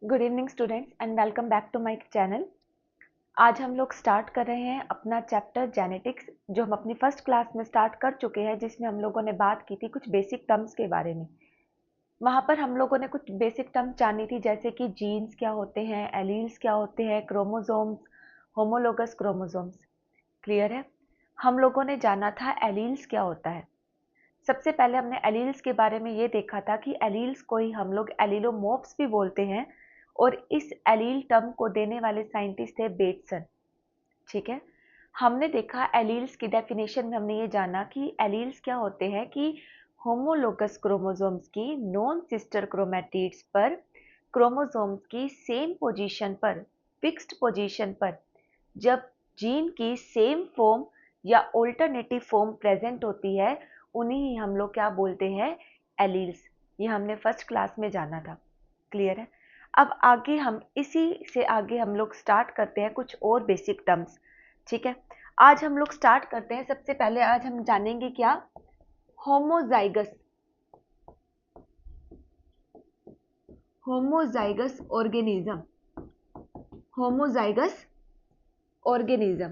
Good evening students and welcome back to my channel. आज हम लोग स्टार्ट कर रहे हैं अपना चैप्टर जेनेटिक्स, जो हम अपनी फर्स्ट क्लास में स्टार्ट कर चुके हैं, जिसमें हम लोगों ने बात की थी कुछ बेसिक टर्म्स के बारे में। वहाँ पर हम लोगों ने कुछ बेसिक टर्म्स जानी थी, जैसे कि जीन्स क्या होते हैं, एलील्स क्या होते हैं, क्रोमोसोम्स, होमोलोगस क्रोमोसोम्स। क्लियर है? हम लोगों ने जाना था एलील्स क्या होता है। सबसे पहले हमने एलील्स के बारे में ये देखा था कि एलील्स को ही हम लोग एलीलोमॉर्फ्स भी बोलते हैं, और इस एलील टर्म को देने वाले साइंटिस्ट थे बेटसन। ठीक है, हमने देखा एलील्स की डेफिनेशन में हमने ये जाना कि एलील्स क्या होते हैं कि होमोलोगस क्रोमोसोम्स की नॉन सिस्टर क्रोमैटिड्स पर क्रोमोसोम्स की सेम पोजीशन पर, फिक्स्ड पोजीशन पर, जब जीन की सेम फॉर्म या ऑल्टरनेटिव फॉर्म प्रेजेंट होती है, उन्हीं ही हम लोग क्या बोलते हैं, एलील्स। ये हमने फर्स्ट क्लास में जाना था। क्लियर है? अब आगे हम इसी से आगे हम लोग स्टार्ट करते हैं कुछ और बेसिक टर्म्स। ठीक है, आज हम लोग स्टार्ट करते हैं। सबसे पहले आज हम जानेंगे क्या, homozygous. Homozygous organism, homozygous organism.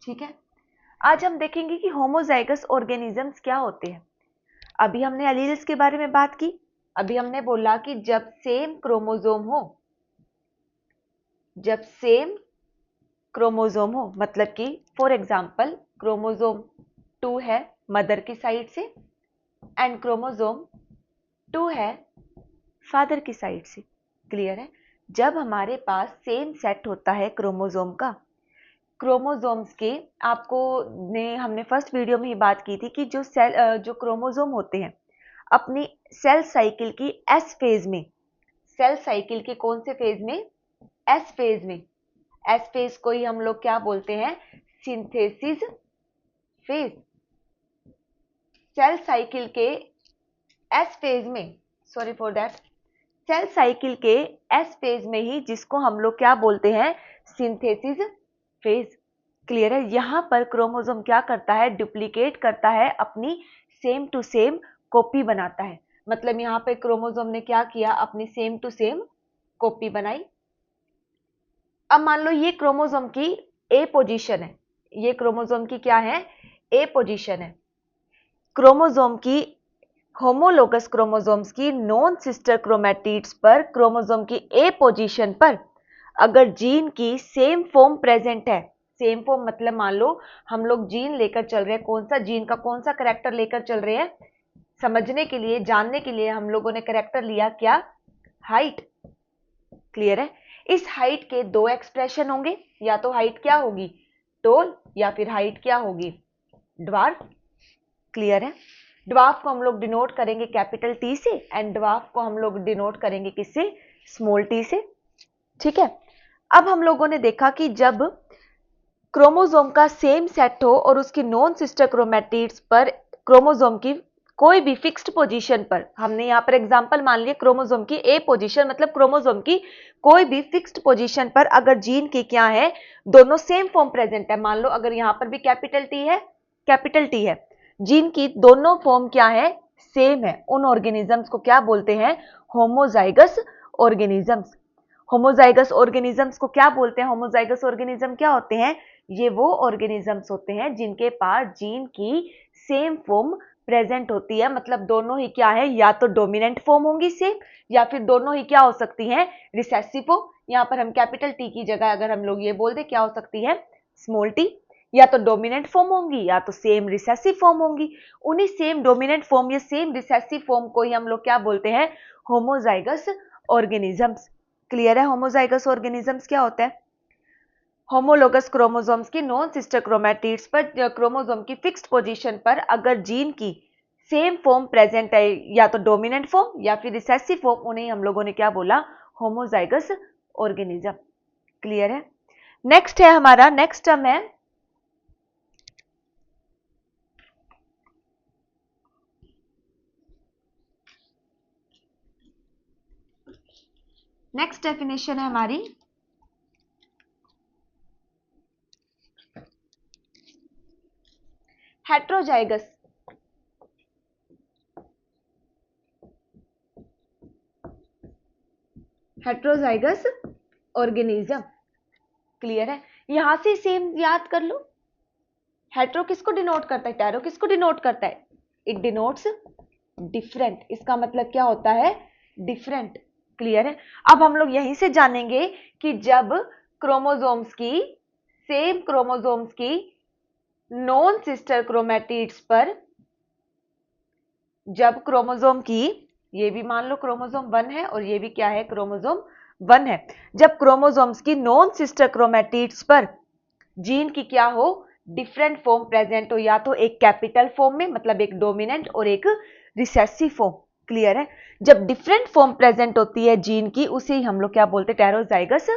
ठीक है, आज हम देखेंगे कि होमोजाइगस ऑर्गेनिजम्स क्या होते हैं। अभी हमने एलील्स के बारे में बात की। अभी हमने बोला कि जब सेम क्रोमोसोम हो, जब सेम क्रोमोसोम हो, मतलब कि फॉर एग्जांपल क्रोमोसोम 2 है मदर की साइड से एंड क्रोमोसोम 2 है फादर की साइड से। क्लियर है? जब हमारे पास सेम सेट होता है क्रोमोसोम का, क्रोमोसोम्स के, आपको ने हमने फर्स्ट वीडियो में ही बात की थी कि जो क्रोमोसोम होते हैं अपनी सेल साइकिल की एस फेज में, सेल साइकिल के कौन से फेज में, एस फेज में, एस फेज को ही हम लोग क्या बोलते हैं, सिंथेसिस फेज। सेल साइकिल के एस फेज में, sorry for that, cell cycle के एस फेज में ही जिसको हम लोग क्या बोलते हैं, सिंथेसिस फेज। क्लियर है? यहां पर क्रोमोसोम क्या करता है, डुप्लीकेट करता है, अपनी सेम टू सेम कॉपी बनाता है। मतलब यहां पे क्रोमोसोम ने क्या किया, अपनी सेम टू सेम कॉपी बनाई। अब मान लो ये क्रोमोसोम की ए पोजीशन है, ये क्रोमोसोम की क्या है, ए पोजीशन है। क्रोमोसोम की, होमोलोगस क्रोमोसोम्स की नॉन सिस्टर क्रोमैटिड्स पर क्रोमोसोम की ए पोजीशन पर अगर जीन की सेम फॉर्म प्रेजेंट है, सेम फॉर्म मतलब मान लो हम लोग जीन लेकर चल रहे हैं, कौन सा जीन का कौन सा करेक्टर लेकर चल रहे हैं, समझने के लिए, जानने के लिए हम लोगों ने करेक्टर लिया क्या, हाइट। क्लियर है? इस हाइट के दो एक्सप्रेशन होंगे, या तो हाइट क्या होगी, टोल, या फिर हाइट क्या होगी, ड्वार्फ। क्लियर है? ड्वार्फ को हम लोग डिनोट करेंगे कैपिटल टी से, एंड ड्वार्फ को हम लोग डिनोट करेंगे किससे, स्मॉल टी से। ठीक है, अब हम लोगों ने देखा कि जब क्रोमोसोम का सेम सेट हो और उसकी नॉन सिस्टर क्रोमैटिड्स पर क्रोमोसोम की कोई भी फिक्स्ड पोजीशन पर, हमने यहां पर एग्जांपल मान लिया क्रोमोसोम की ए पोजीशन, मतलब क्रोमोसोम की कोई भी फिक्स्ड पोजीशन पर अगर जीन की क्या है, दोनों सेम फॉर्म प्रेजेंट है। मान लो अगर यहां पर भी कैपिटल टी है, कैपिटल टी है, जीन की दोनों फॉर्म क्या है, सेम है, उन ऑर्गेनिजम्स को क्या बोलते हैं, होमोजाइगस ऑर्गेनिजम्स। होमोजाइगस ऑर्गेनिजम्स को क्या बोलते हैं, होमोजाइगस ऑर्गेनिज्म क्या होते हैं, ये वो ऑर्गेनिजम्स होते हैं जिनके पास जीन की सेम फॉर्म प्रेजेंट होती है। मतलब दोनों ही क्या है, या तो डोमिनेंट फॉर्म होंगी सेम, या फिर दोनों ही क्या हो सकती हैं, रिसेसिव फॉर्म। यहाँ पर हम कैपिटल टी की जगह अगर हम लोग ये बोल दे क्या हो सकती है, स्मॉल टी। या तो डोमिनेंट फॉर्म होंगी या तो सेम रिसेसिव फॉर्म होंगी। उन्हीं सेम डोमिनेंट फॉर्म या सेम रिसेसिव फॉर्म को ही हम लोग क्या बोलते हैं, होमोजाइगस ऑर्गेनिजम्स। क्लियर है? होमोजाइगस ऑर्गेनिजम्स क्या होता है, होमोलोगस क्रोमोसोम्स की नॉन सिस्टर क्रोमैटिड्स पर क्रोमोसोम की फिक्स्ड पोजीशन पर अगर जीन की सेम फॉर्म प्रेजेंट है, या तो डोमिनेंट फॉर्म या फिर रिसेसिव फॉर्म, उन्हें हम लोगों ने क्या बोला, होमोजाइगस ऑर्गेनिज्म। क्लियर है? नेक्स्ट है हमारा, नेक्स्ट टर्म है नेक्स्ट डेफिनेशन है हमारी हेट्रोजाइगस। Heterozygous organism. क्लियर है? यहां से सेम याद कर लो, हेट्रो किसको डिनोट करता है, टैरो किसको डिनोट करता है, इट डिनोट्स डिफरेंट, इसका मतलब क्या होता है, डिफरेंट। क्लियर है? अब हम लोग यहीं से जानेंगे कि जब क्रोमोसोम्स की, सेम क्रोमोसोम्स की नॉन सिस्टर क्रोमैटिड्स पर, जब क्रोमोसोम की, ये भी मान लो क्रोमोसोम 1 है और ये भी क्या है, क्रोमोसोम 1 है, जब क्रोमोसोम्स की नॉन सिस्टर क्रोमैटिड्स पर जीन की क्या हो, डिफरेंट फॉर्म प्रेजेंट हो, या तो एक कैपिटल फॉर्म में मतलब एक डोमिनेंट और एक रिसेसिव फॉर्म। क्लियर है? जब डिफरेंट फॉर्म प्रेजेंट होती है जीन की, उसे ही हम लोग क्या बोलते हैं, हेटेरोजाइगस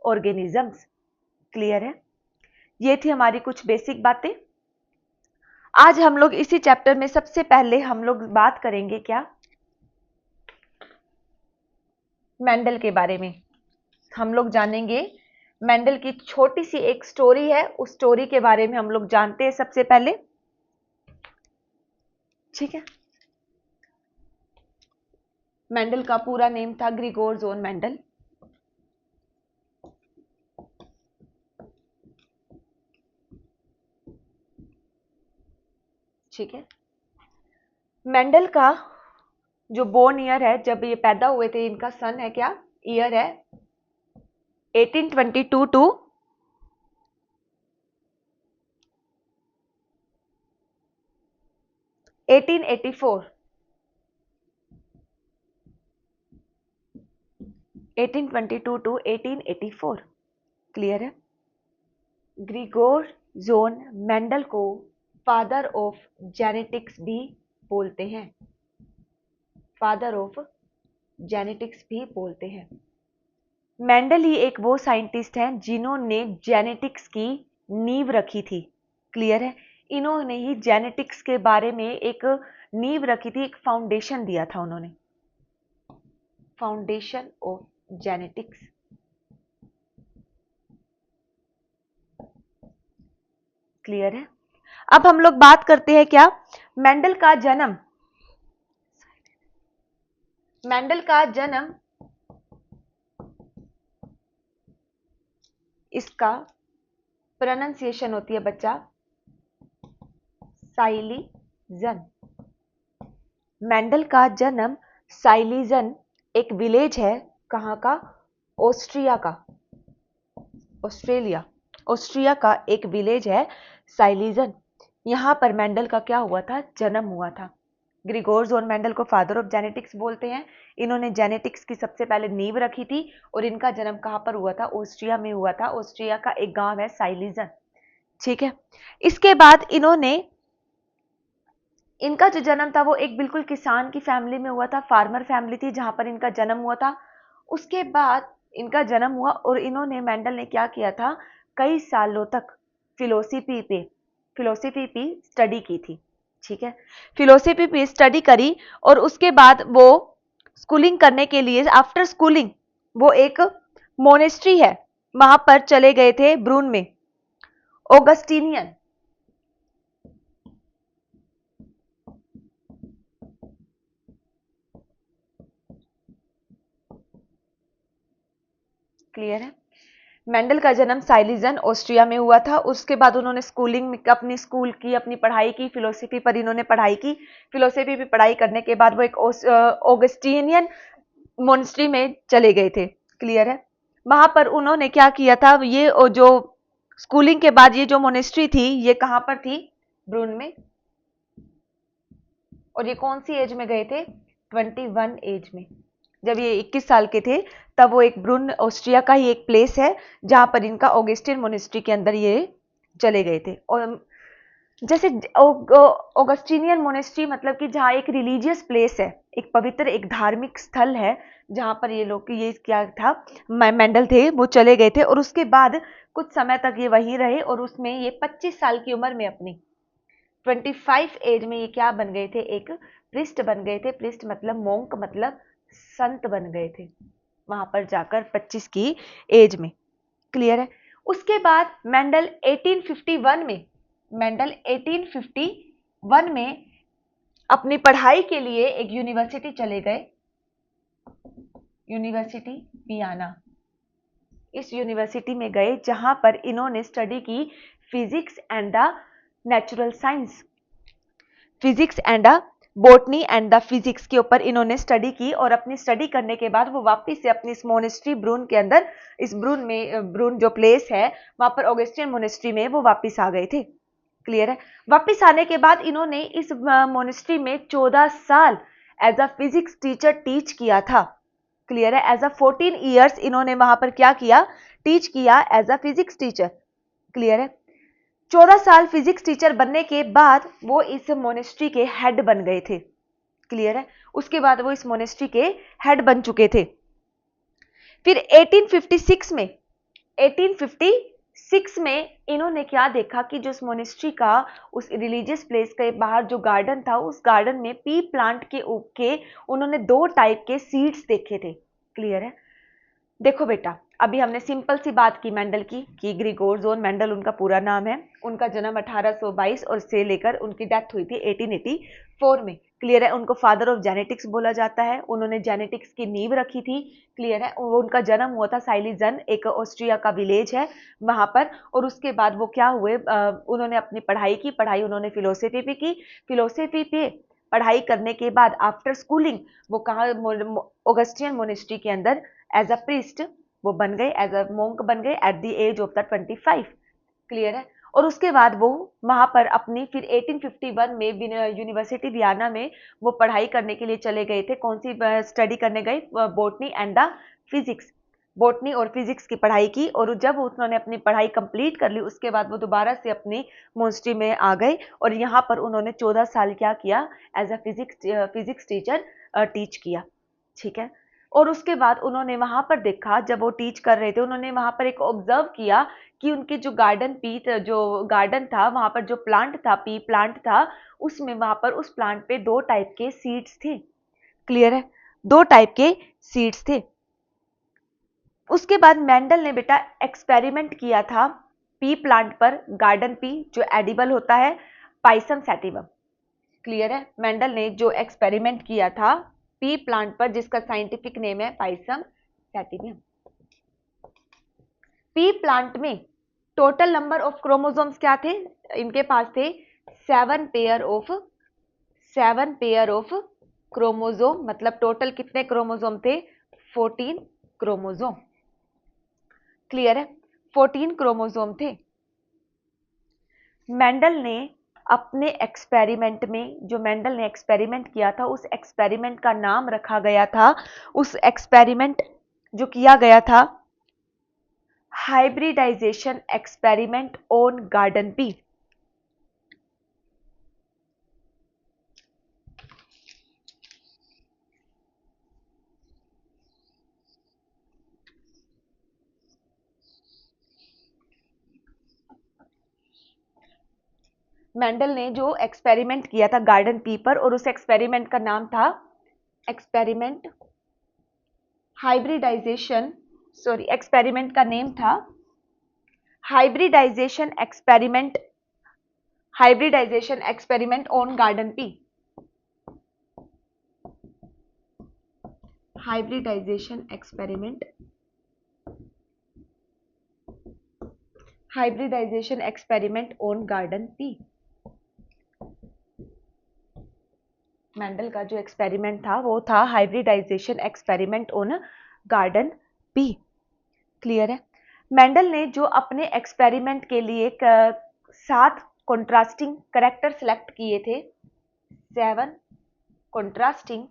ऑर्गेनिजम्स। क्लियर है? ये थी हमारी कुछ बेसिक बातें। आज हम लोग इसी चैप्टर में सबसे पहले हम लोग बात करेंगे क्या, मेंडल के बारे में। हम लोग जानेंगे मेंडल की छोटी सी एक स्टोरी है, उस स्टोरी के बारे में हम लोग जानते हैं सबसे पहले। ठीक है? मेंडल का पूरा नेम था ग्रिगोर जोन मेंडल। ठीक है? मेंडल का जो बोर्न ईयर है, जब ये पैदा हुए थे, इनका सन है क्या, ईयर है 1822 टू 1884, 1822 टू 1884। क्लियर है? ग्रिगोर जोन मेंडल को फादर ऑफ जेनेटिक्स भी बोलते हैं, फादर ऑफ जेनेटिक्स भी बोलते हैं। मेंडल ही एक वो साइंटिस्ट हैं जिन्होंने जेनेटिक्स की नींव रखी थी। क्लियर है? इन्होंने ही जेनेटिक्स के बारे में एक नींव रखी थी, एक फाउंडेशन दिया था उन्होंने, फाउंडेशन ऑफ जेनेटिक्स। क्लियर है? अब हम लोग बात करते हैं क्या, मेंडल का जन्म, मेंडल का जन्म, इसका प्रोनाउंसिएशन होती है बच्चा साइलीजन। मेंडल का जन्म साइलीजन, एक विलेज है, कहां का, ऑस्ट्रिया का, ऑस्ट्रेलिया, ऑस्ट्रिया का एक विलेज है साइलीजन, यहां पर मेंडल का क्या हुआ था, जन्म हुआ था। ग्रिगोर जोन मेंडल को फादर ऑफ जेनेटिक्स बोलते हैं। इन्होंने जेनेटिक्स की सबसे पहले नींव रखी थी और इनका जन्म कहां पर हुआ था, ऑस्ट्रिया में हुआ था। ऑस्ट्रिया का एक गांव है साइलीजन। ठीक है? इसके बाद इन्होंने, इनका जो जन्म था वो एक बिल्कुल किसान की फैमिली में हुआ था, फार्मर फैमिली थी जहां पर इनका जन्म हुआ था। उसके बाद इनका जन्म हुआ और इन्होंने, मेंडल ने क्या किया था, कई सालों तक फिलोसफी पे स्टडी की थी। ठीक है? फिलोसफी पे स्टडी करी और उसके बाद वो स्कूलिंग करने के लिए, आफ्टर स्कूलिंग वो एक मोनेस्ट्री है वहां पर चले गए थे, ब्रून में, ऑगस्टीनियन। क्लियर है? मेंडल का जन्म साइलीजन ऑस्ट्रिया में हुआ था। उसके बाद उन्होंने स्कूलिंग में अपनी स्कूल की, अपनी पढ़ाई की, फिलोसफी पर इन्होंने पढ़ाई की। फिलोसफी पर पढ़ाई करने के बाद वो एक ऑगस्टीनियन मोनेस्ट्री में चले गए थे। क्लियर है? वहां पर उन्होंने क्या किया था, ये जो स्कूलिंग के बाद ये जो मोनेस्ट्री थी, ये कहां पर थी, ब्रून में। और ये कौन सी एज में गए थे, 21 एज में। जब ये 21 साल के थे तब वो एक ब्रून, ऑस्ट्रिया का ही एक प्लेस है जहां पर इनका ऑगस्टिन मोनेस्ट्री के अंदर ये चले गए थे। और जैसे ऑगस्टीनियन मोनेस्ट्री मतलब कि जहाँ एक रिलीजियस प्लेस है, एक पवित्र, एक धार्मिक स्थल है, जहां पर ये लोग, ये क्या था, मेंडल थे, वो चले गए थे और उसके बाद कुछ समय तक ये वहीं रहे और उसमें ये 25 साल की उम्र में, अपनी 25 एज में ये क्या बन गए थे, एक प्रिस्ट बन गए थे। प्रिस्ट मतलब मोंक, मतलब संत बन गए थे वहां पर जाकर 25 की एज में। क्लियर है? उसके बाद मेंडल 1851 में, मेंडल 1851 में अपनी पढ़ाई के लिए एक यूनिवर्सिटी चले गए, यूनिवर्सिटी वियना। इस यूनिवर्सिटी में गए जहां पर इन्होंने स्टडी की physics and the natural science, physics and the botany and the physics के ऊपर इन्होंने स्टडी की। और अपनी स्टडी करने के बाद वो वापस से अपनी इस मोनेस्ट्री ब्रून के अंदर, इस ब्रून में, ब्रून जो प्लेस है वहां पर ऑगस्टिन मोनेस्ट्री में वो वापस आ गए थे। क्लियर है। वापस आने के बाद इन्होंने इस मोनेस्ट्री में 14 साल as a physics teacher teach किया था। क्लियर है। एज अ 14 ईयर्स इन्होंने वहां पर क्या किया, टीच किया as a physics teacher. Clear है। 14 साल फिजिक्स टीचर बनने के बाद वो इस मोनेस्ट्री के हेड बन गए थे। क्लियर है। उसके बाद वो इस मोनेस्ट्री के हेड बन चुके थे। फिर 1856 में इन्होंने क्या देखा कि जो उस मोनेस्ट्री का, उस रिलीजियस प्लेस के बाहर जो गार्डन था, उस गार्डन में पी प्लांट के उन्होंने 2 टाइप के सीड्स देखे थे। क्लियर है। देखो बेटा, अभी हमने सिंपल सी बात की मेंडल की कि ग्रिगोर जोन मेंडल उनका पूरा नाम है। उनका जन्म 1822 और से लेकर उनकी डेथ हुई थी 1884 में। क्लियर है। उनको फादर ऑफ जेनेटिक्स बोला जाता है। उन्होंने जेनेटिक्स की नींव रखी थी। क्लियर है। उनका जन्म हुआ था साइलीजन, एक ऑस्ट्रिया का विलेज है वहां पर। और उसके बाद वो क्या हुए, उन्होंने अपनी पढ़ाई की, पढ़ाई उन्होंने फिलोसफी भी की। फिलोसफी पे पढ़ाई करने के बाद आफ्टर स्कूलिंग वो कहा, ऑगस्टियन मोनेस्ट्री के अंदर एज अ प्रीस्ट वो बन गए, एज अ मोंक बन गए at the age of the 25। Clear है। और उसके बाद वो वहां पर अपनी फिर 1851 में यूनिवर्सिटी वियना में वो पढ़ाई करने के लिए चले गए थे। कौन सी स्टडी करने गए, botany and the physics, botany और फिजिक्स की पढ़ाई की। और जब उन्होंने अपनी पढ़ाई कंप्लीट कर ली उसके बाद वो दोबारा से अपनी मोनेस्ट्री में आ गए और यहाँ पर उन्होंने 14 साल क्या किया, as a physics teacher teach किया। ठीक है। और उसके बाद उन्होंने वहां पर देखा, जब वो टीच कर रहे थे उन्होंने वहां पर एक ऑब्जर्व किया कि उनके जो गार्डन था वहां पर जो प्लांट था, पी प्लांट था, उसमें वहां पर उस प्लांट पे 2 टाइप के सीड्स थे। क्लियर है। 2 टाइप के सीड्स थे। उसके बाद मेंडल ने बेटा एक्सपेरिमेंट किया था पी प्लांट पर, गार्डन पी जो एडिबल होता है, पाइसम सैटिवम। क्लियर है। मेंडल ने जो एक्सपेरिमेंट किया था पी प्लांट पर, जिसका साइंटिफिक नेम है पाइसम सैटिवम। पी प्लांट में टोटल नंबर ऑफ क्रोमोसोम्स क्या थे, इनके पास थे 7 पेयर ऑफ क्रोमोसोम। मतलब टोटल कितने क्रोमोसोम थे, 14 क्रोमोसोम। क्लियर है। 14 क्रोमोसोम थे। मेंडल ने अपने एक्सपेरिमेंट में, जो मेंडल ने एक्सपेरिमेंट किया था उस एक्सपेरिमेंट का नाम रखा गया था, उस एक्सपेरिमेंट जो किया गया था, hybridization experiment on garden pea. Mendel ने जो एक्सपेरिमेंट किया था गार्डन पी पर, और उस एक्सपेरिमेंट का नाम था एक्सपेरिमेंट हाइब्रिडाइजेशन, सॉरी एक्सपेरिमेंट का नेम था hybridization experiment on garden pea. Hybridization experiment on garden pea. Mendel का जो एक्सपेरिमेंट था वो था hybridization experiment on garden pea. Clear है। मेंडल ने जो अपने एक्सपेरिमेंट के लिए 7 कॉन्ट्रास्टिंग कैरेक्टर सिलेक्ट किए थे, 7 कॉन्ट्रास्टिंग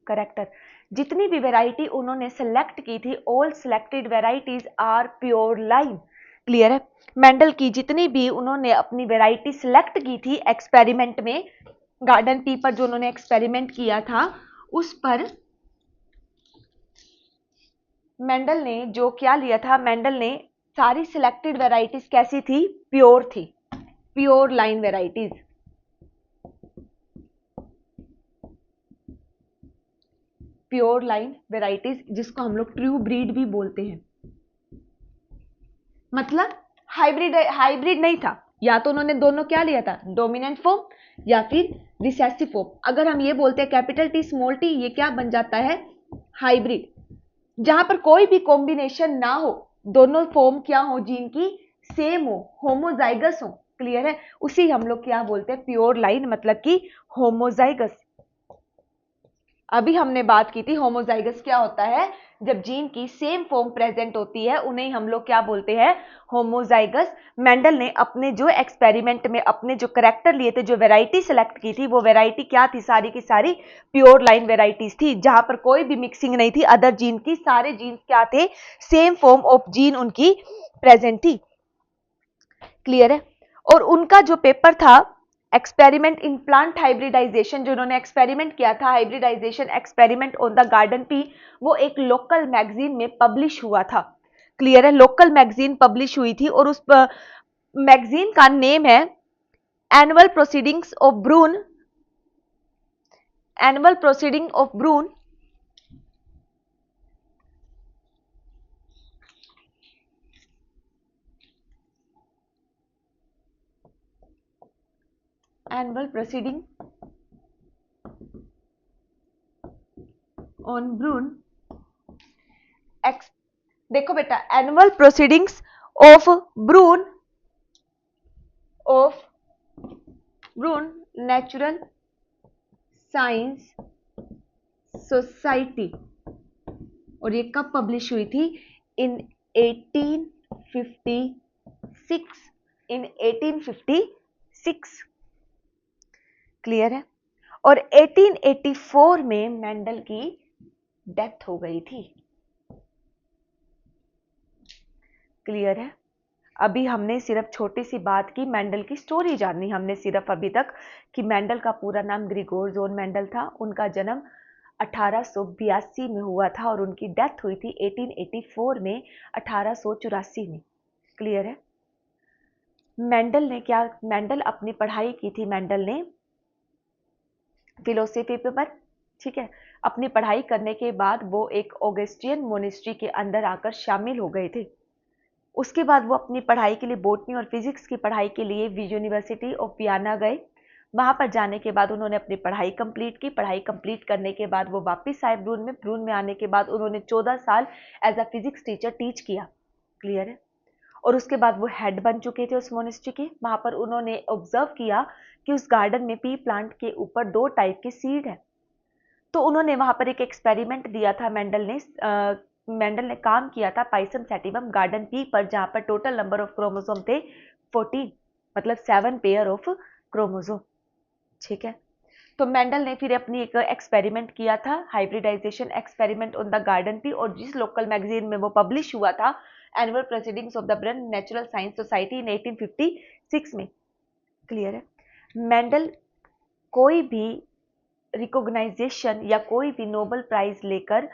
कैरेक्टर, जितनी भी वैरायटी उन्होंने सेलेक्ट की थी, all selected varieties are pure line. Clear है। मेंडल की जितनी भी उन्होंने अपनी वैरायटी सिलेक्ट की थी एक्सपेरिमेंट में, गार्डन पी पर जो उन्होंने एक्सपेरिमेंट किया था उस पर मेंडल ने जो क्या लिया था, मेंडल ने सारी सिलेक्टेड वैरायटीज कैसी थी, प्योर थी, pure line varieties. Pure line varieties जिसको हम लोग ट्रू ब्रीड भी बोलते हैं। मतलब हाइब्रिड नहीं था, या तो उन्होंने दोनों क्या लिया था, डोमिनेंट फॉर्म या फिर रिसेसिव फॉर्म। अगर हम ये बोलते हैं कैपिटल टी स्मॉल टी, ये क्या बन जाता है, हाइब्रिड, जहां पर कोई भी कॉम्बिनेशन ना हो, दोनों फॉर्म क्या हो, जीन की सेम हो, होमोजाइगस हो। क्लियर है, उसी हम लोग क्या बोलते हैं, प्योर लाइन, मतलब कि होमोजाइगस। अभी हमने बात की थी होमोजाइगस क्या होता है, जब जीन की सेम फॉर्म प्रेजेंट होती है उन्हें हम लोग क्या बोलते हैं, होमोजाइगस। मेंडल ने अपने जो एक्सपेरिमेंट में अपने जो करेक्टर लिए थे, जो वैरायटी सेलेक्ट की थी, वो वैरायटी क्या थी, सारी की सारी प्योर लाइन वैरायटीज थी, जहां पर कोई भी मिक्सिंग नहीं थी अदर जीन की, सारे जीन क्या थे, सेम फॉर्म ऑफ जीन उनकी प्रेजेंट थी। क्लियर है। और उनका जो पेपर था एक्सपेरिमेंट इन प्लांट हाइब्रिडाइजेशन, जो उन्होंने एक्सपेरिमेंट किया था, hybridization experiment on the garden pea, वो एक लोकल मैगजीन में पब्लिश हुआ था। क्लियर है, लोकल मैगजीन पब्लिश हुई थी और उस मैगजीन का नेम है annual proceedings of Brunn, annual proceeding of Brunn, annual proceeding on Brunn देखो बेटा, annual proceedings of Brunn, of Brunn natural science society, और ये कब पब्लिश हुई थी, इन 1856, इन 1856। क्लियर है। और 1884 में मेंडल की डेथ हो गई थी। क्लियर है। अभी हमने सिर्फ छोटी सी बात की, मेंडल की स्टोरी जाननी हमने सिर्फ अभी तक, कि मेंडल का पूरा नाम ग्रिगोर जोन मेंडल था, उनका जन्म 1882 में हुआ था और उनकी डेथ हुई थी 1884 में, 1884 में। क्लियर है। मेंडल अपनी पढ़ाई की थी, मेंडल ने फिलोसफी पर, ठीक है। अपनी पढ़ाई करने के बाद वो एक ऑगस्टियन मोनेस्ट्री के अंदर आकर शामिल हो गए थे। उसके बाद वो अपनी पढ़ाई के लिए बोटनी और फिजिक्स की पढ़ाई के लिए यूनिवर्सिटी ऑफ वियना गए। वहां पर जाने के बाद उन्होंने अपनी पढ़ाई कंप्लीट की। पढ़ाई कंप्लीट करने के बाद वो वापस आए ब्रून में आने के बाद उन्होंने 14 साल as a physics teacher teach किया। क्लियर है। और उसके बाद वो हेड बन चुके थे उस मोनेस्ट्री के। वहां पर उन्होंने ऑब्जर्व किया कि उस गार्डन में पी प्लांट के ऊपर 2 टाइप के सीड है। तो उन्होंने वहां पर एक एक्सपेरिमेंट दिया था, मेंडल ने काम किया था पाइसम सैटिवम गार्डन पी पर, जहां पर टोटल नंबर ऑफ क्रोमोसोम थे 14, मतलब 7 पेयर ऑफ क्रोमोसोम। ठीक है। तो मेंडल ने फिर अपनी एक एक्सपेरिमेंट किया था, hybridization experiment on the garden pea, और जिस लोकल मैगजीन में वो पब्लिश हुआ था, annual proceedings of the Brunn natural science society in 1856 में। क्लियर है। मेंडल कोई भी रिकॉग्नाइजेशन या कोई भी नोबेल प्राइज लेकर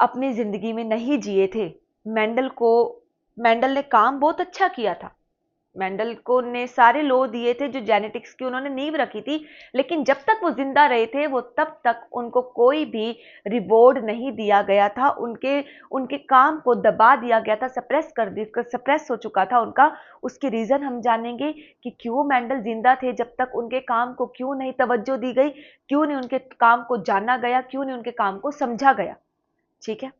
अपनी जिंदगी में नहीं जिए थे। मेंडल ने काम बहुत अच्छा किया था। मेंडल को ने सारे लॉ दिए थे जो जेनेटिक्स की उन्होंने नींव रखी थी, लेकिन जब तक वो जिंदा रहे थे वो तब तक उनको कोई भी रिवॉर्ड नहीं दिया गया था। उनके काम को दबा दिया गया था, सप्रेस हो चुका था उनका। उसके रीजन हम जानेंगे कि क्यों मेंडल जिंदा थे जब तक उनके काम को क्यों नहीं तवज्जो दी गई, क्यों नहीं उनके काम को जाना गया, क्यों नहीं उनके काम को समझा गया। ठीक है।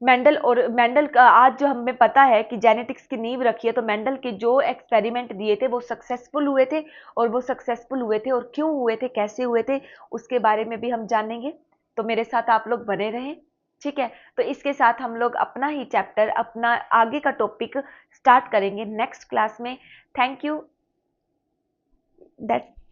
मेंडल का आज जो हमें पता है कि जेनेटिक्स की नींव रखी है, तो मेंडल के जो एक्सपेरिमेंट दिए थे वो सक्सेसफुल हुए थे, और वो सक्सेसफुल हुए थे और क्यों हुए थे, कैसे हुए थे, उसके बारे में भी हम जानेंगे। तो मेरे साथ आप लोग बने रहें। ठीक है। तो इसके साथ हम लोग अपना ही चैप्टर, अपना आगे का टॉपिक स्टार्ट करेंगे नेक्स्ट क्लास में। Thank you. दैट्स